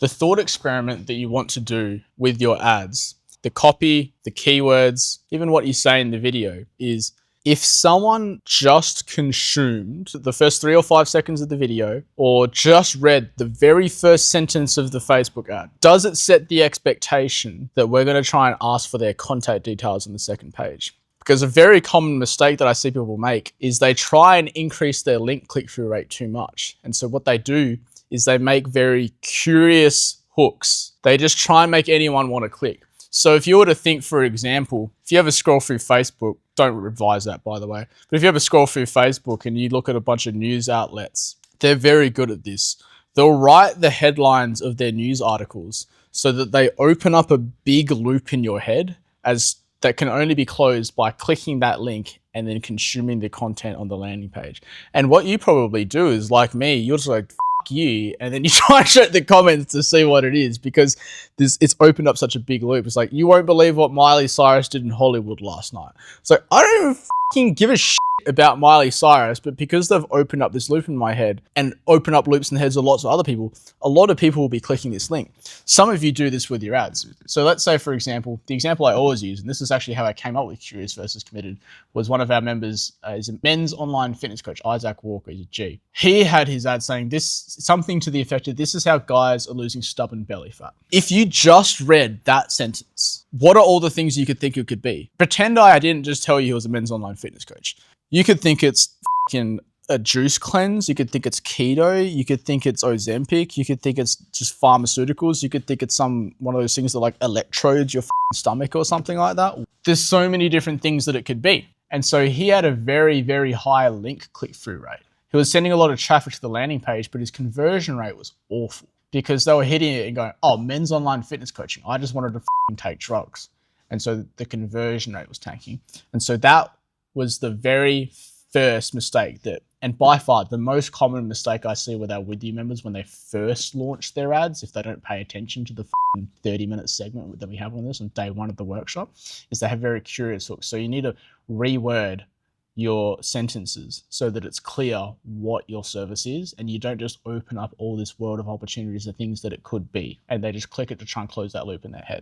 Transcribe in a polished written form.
The thought experiment that you want to do with your ads, the copy, the keywords, even what you say in the video, is if someone just consumed the first 3 or 5 seconds of the video or just read the very first sentence of the Facebook ad, does it set the expectation that we're going to try and ask for their contact details on the second page? Because a very common mistake that I see people make is they try and increase their link click-through rate too much. And so what they do is they make very curious hooks. They just try and make anyone want to click. So if you were to think, for example, if you ever scroll through Facebook, don't advise that, by the way, but if you ever scroll through Facebook and you look at a bunch of news outlets, they're very good at this. They'll write the headlines of their news articles so that they open up a big loop in your head as that can only be closed by clicking that link and then consuming the content on the landing page. And what you probably do is, like me, you're just like, you, and then you try and check the comments to see what it is, because it's opened up such a big loop. It's like, you won't believe what Miley Cyrus did in Hollywood last night. So I don't even fucking give a shit about Miley Cyrus, but because they've opened up this loop in my head and open up loops in the heads of lots of other people, a lot of people will be clicking this link. Some of you do this with your ads. So let's say, for example, the example I always use, and this is actually how I came up with Curious versus Committed, was one of our members is a men's online fitness coach, Isaac Walker, he's a G. He had his ad saying this, something to the effect of, this is how guys are losing stubborn belly fat. If you just read that sentence, what are all the things you could think it could be? Pretend I didn't just tell you he was a men's online fitness coach. You could think it's fucking a juice cleanse. You could think it's keto. You could think it's Ozempic. You could think it's just pharmaceuticals. You could think it's one of those things that like electrodes your stomach or something like that. There's so many different things that it could be. And so he had a very, very high link click-through rate. He was sending a lot of traffic to the landing page, but his conversion rate was awful because they were hitting it and going, oh, men's online fitness coaching. I just wanted to take drugs. And so the conversion rate was tanking. And so that was the very first mistake and by far the most common mistake I see with our With You members when they first launch their ads, if they don't pay attention to the 30-minute segment that we have on this on day 1 of the workshop, is they have very curious hooks. So you need to reword your sentences so that it's clear what your service is, and you don't just open up all this world of opportunities and things that it could be, and they just click it to try and close that loop in their head.